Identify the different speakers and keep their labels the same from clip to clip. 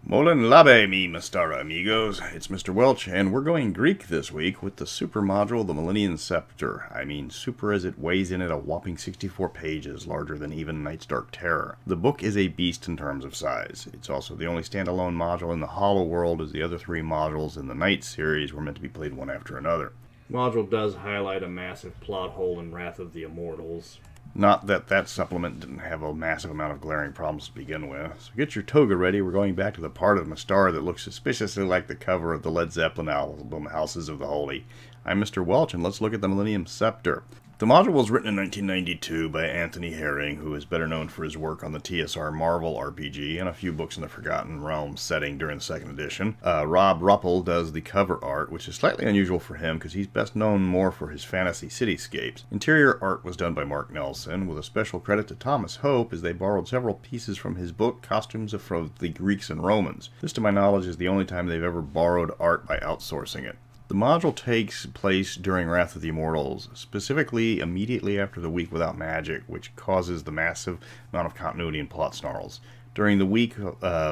Speaker 1: Molen labe mi Mystara, amigos. It's Mr. Welch, and we're going Greek this week with the super module, the Milenian Scepter. I mean, super as it weighs in at a whopping 64 pages, larger than even Night's Dark Terror. The book is a beast in terms of size. It's also the only standalone module in the Hollow World, as the other three modules in the Night series were meant to be played one after another.
Speaker 2: Module does highlight a massive plot hole in Wrath of the Immortals.
Speaker 1: Not that that supplement didn't have a massive amount of glaring problems to begin with. So get your toga ready. We're going back to the part of Mystara that looks suspiciously like the cover of the Led Zeppelin album, Houses of the Holy. I'm Mr. Welch, and let's look at the Millennium Scepter. The module was written in 1992 by Anthony Herring, who is better known for his work on the TSR Marvel RPG and a few books in the Forgotten Realms setting during the second edition. Rob Ruppel does the cover art, which is slightly unusual for him because he's best known more for his fantasy cityscapes. Interior art was done by Mark Nelson, with a special credit to Thomas Hope, as they borrowed several pieces from his book, Costumes of the Greeks and Romans. This, to my knowledge, is the only time they've ever borrowed art by outsourcing it. The module takes place during Wrath of the Immortals, specifically immediately after the week without magic, which causes the massive amount of continuity and plot snarls. During the week,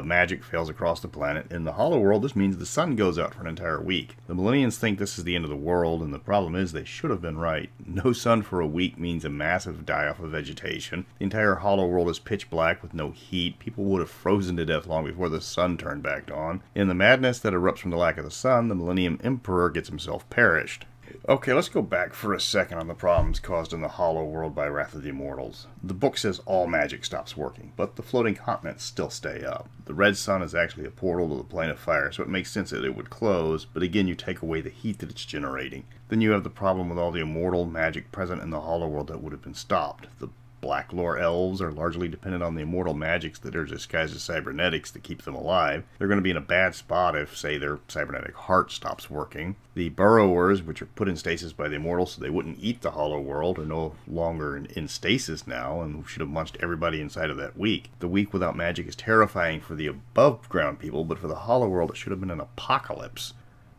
Speaker 1: magic fails across the planet. In the Hollow World, this means the sun goes out for an entire week. The Millennians think this is the end of the world, and the problem is they should have been right. No sun for a week means a massive die-off of vegetation. The entire Hollow World is pitch black with no heat. People would have frozen to death long before the sun turned back on. In the madness that erupts from the lack of the sun, the Millennium Emperor gets himself perished. Okay, let's go back for a second on the problems caused in the Hollow World by Wrath of the Immortals. The book says all magic stops working, but the floating continents still stay up. The red sun is actually a portal to the plane of fire, so it makes sense that it would close, but again you take away the heat that it's generating. Then you have the problem with all the immortal magic present in the Hollow World that would have been stopped. The Black Lore elves are largely dependent on the immortal magics that are disguised as cybernetics to keep them alive. They're going to be in a bad spot if, say, their cybernetic heart stops working. The burrowers, which are put in stasis by the immortals so they wouldn't eat the Hollow World, are no longer in stasis now and should have munched everybody inside of that week. The week without magic is terrifying for the above ground people, but for the Hollow World it should have been an apocalypse.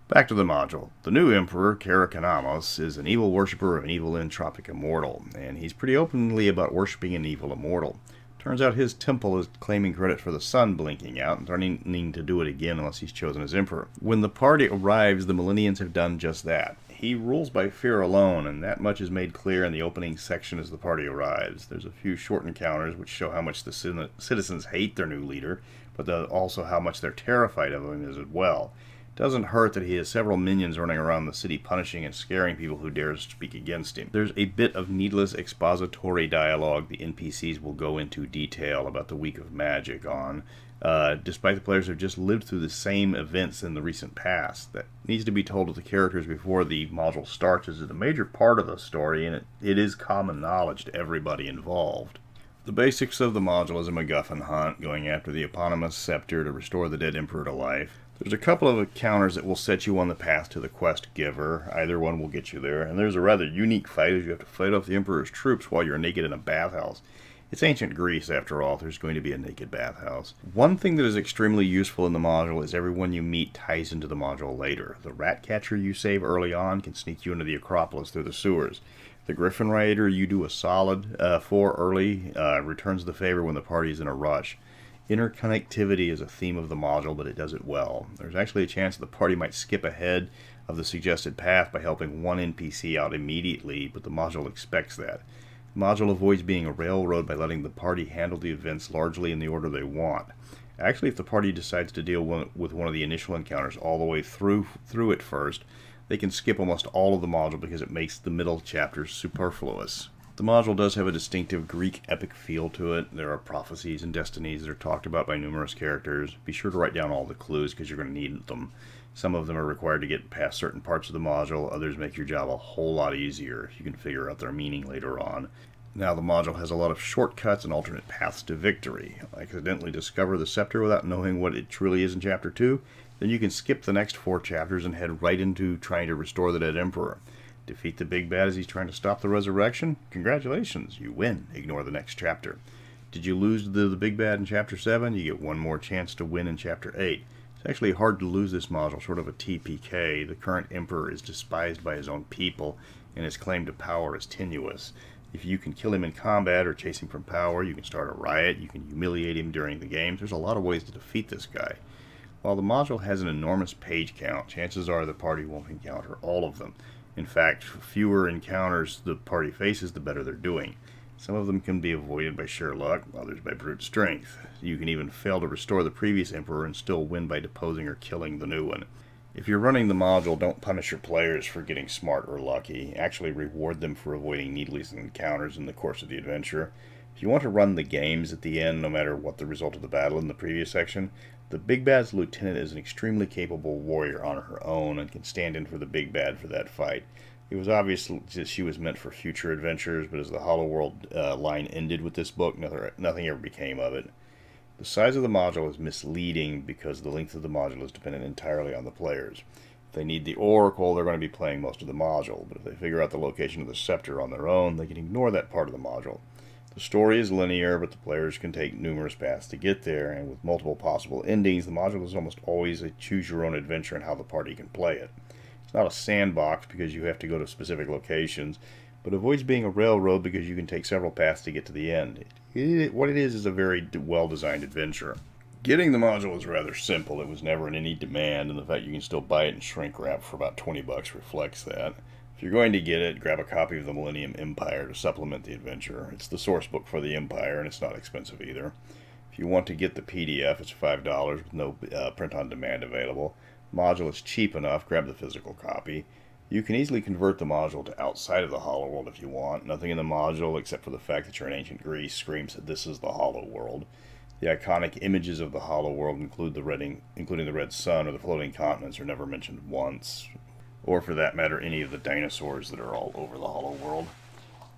Speaker 1: Back to the module. The new Emperor, Karakanamos, is an evil worshipper of an evil entropic immortal, and he's pretty openly about worshipping an evil immortal. Turns out his temple is claiming credit for the sun blinking out and threatening to do it again unless he's chosen as emperor. When the party arrives, the Millennians have done just that. He rules by fear alone, and that much is made clear in the opening section as the party arrives. There's a few short encounters which show how much the citizens hate their new leader, but also how much they're terrified of him as well. Doesn't hurt that he has several minions running around the city punishing and scaring people who dare to speak against him. There's a bit of needless expository dialogue the NPCs will go into detail about the week of magic on, despite the players have just lived through the same events in the recent past. That needs to be told to the characters before the module starts, as it's a major part of the story, and it is common knowledge to everybody involved. The basics of the module is a MacGuffin hunt, going after the eponymous scepter to restore the dead emperor to life. There's a couple of encounters that will set you on the path to the quest giver. Either one will get you there. And there's a rather unique fight as you have to fight off the emperor's troops while you're naked in a bathhouse. It's ancient Greece, after all. There's going to be a naked bathhouse. One thing that is extremely useful in the module is everyone you meet ties into the module later. The rat catcher you save early on can sneak you into the Acropolis through the sewers. The Griffin Rider you do a solid for early returns the favor when the party is in a rush. Interconnectivity is a theme of the module, but it does it well. There's actually a chance that the party might skip ahead of the suggested path by helping one NPC out immediately, but the module expects that. The module avoids being a railroad by letting the party handle the events largely in the order they want. Actually, if the party decides to deal with one of the initial encounters all the way through it first, they can skip almost all of the module because it makes the middle chapters superfluous. The module does have a distinctive Greek epic feel to it. There are prophecies and destinies that are talked about by numerous characters. Be sure to write down all the clues because you're going to need them. Some of them are required to get past certain parts of the module. Others make your job a whole lot easier if you can figure out their meaning later on. Now the module has a lot of shortcuts and alternate paths to victory. Accidentally discover the scepter without knowing what it truly is in Chapter 2, then you can skip the next 4 chapters and head right into trying to restore the dead emperor. Defeat the big bad as he's trying to stop the resurrection? Congratulations, you win. Ignore the next chapter. Did you lose the big bad in Chapter 7? You get one more chance to win in Chapter 8. It's actually hard to lose this module, sort of a TPK. The current emperor is despised by his own people, and his claim to power is tenuous. If you can kill him in combat or chase him from power, you can start a riot, you can humiliate him during the games. There's a lot of ways to defeat this guy. While the module has an enormous page count, chances are the party won't encounter all of them. In fact, fewer encounters the party faces, the better they're doing. Some of them can be avoided by sheer luck, others by brute strength. You can even fail to restore the previous Emperor and still win by deposing or killing the new one. If you're running the module, don't punish your players for getting smart or lucky. Actually reward them for avoiding needless encounters in the course of the adventure. If you want to run the games at the end, no matter what the result of the battle in the previous section, the Big Bad's lieutenant is an extremely capable warrior on her own and can stand in for the Big Bad for that fight. It was obvious that she was meant for future adventures, but as the Hollow World line ended with this book, nothing ever became of it. The size of the module is misleading because the length of the module is dependent entirely on the players. If they need the Oracle, they're going to be playing most of the module, but if they figure out the location of the Scepter on their own, they can ignore that part of the module. The story is linear, but the players can take numerous paths to get there, and with multiple possible endings, the module is almost always a choose-your-own adventure in how the party can play it. It's not a sandbox because you have to go to specific locations, but avoids being a railroad because you can take several paths to get to the end. What it is a very well-designed adventure. Getting the module is rather simple. It was never in any demand, and the fact you can still buy it in shrink wrap for about 20 bucks reflects that. If you're going to get it, grab a copy of the Millennium Empire to supplement the adventure. It's the source book for the Empire, and it's not expensive either. If you want to get the PDF, it's $5 with no print-on-demand available. Module is cheap enough, grab the physical copy. You can easily convert the module to outside of the Hollow World if you want. Nothing in the module, except for the fact that you're in ancient Greece, screams that this is the Hollow World. The iconic images of the Hollow World, including the red sun or the floating continents, are never mentioned once. Or for that matter, any of the dinosaurs that are all over the Hollow World.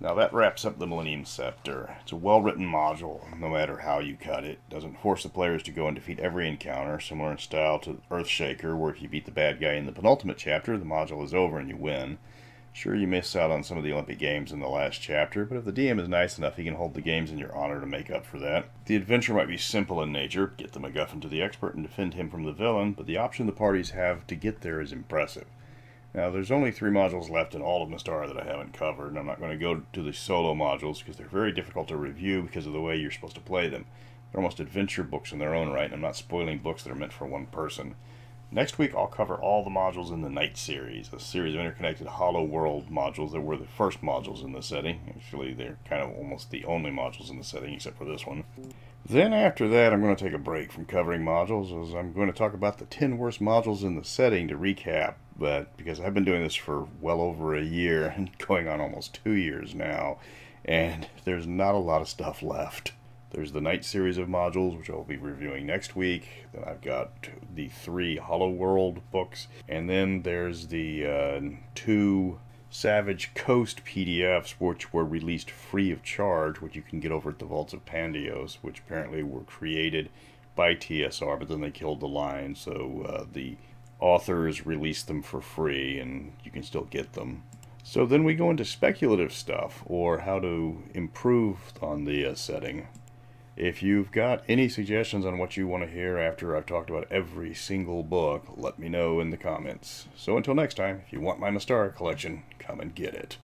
Speaker 1: Now that wraps up the Millennian Scepter. It's a well-written module, no matter how you cut it. It doesn't force the players to go and defeat every encounter, similar in style to Earthshaker, where if you beat the bad guy in the penultimate chapter, the module is over and you win. Sure, you miss out on some of the Olympic Games in the last chapter, but if the DM is nice enough, he can hold the games in your honor to make up for that. The adventure might be simple in nature, get the MacGuffin to the expert and defend him from the villain, but the option the parties have to get there is impressive. Now, there's only 3 modules left in all of Mystara that I haven't covered, and I'm not going to go to the solo modules because they're very difficult to review because of the way you're supposed to play them. They're almost adventure books in their own right, and I'm not spoiling books that are meant for one person. Next week, I'll cover all the modules in the Night series, a series of interconnected Hollow World modules that were the first modules in the setting. Actually, they're kind of almost the only modules in the setting, except for this one. Then after that, I'm going to take a break from covering modules, as I'm going to talk about the 10 worst modules in the setting to recap. But because I've been doing this for well over a year, and going on almost 2 years now, and there's not a lot of stuff left. There's the Night series of modules, which I'll be reviewing next week. Then I've got the 3 Hollow World books, and then there's the 2 Savage Coast PDFs, which were released free of charge, which you can get over at the Vaults of Pandios, which apparently were created by TSR, but then they killed the line, so the authors released them for free, and you can still get them. So then we go into speculative stuff, or how to improve on the setting. If you've got any suggestions on what you want to hear after I've talked about every single book, let me know in the comments. So until next time, if you want my Mystara collection, come and get it.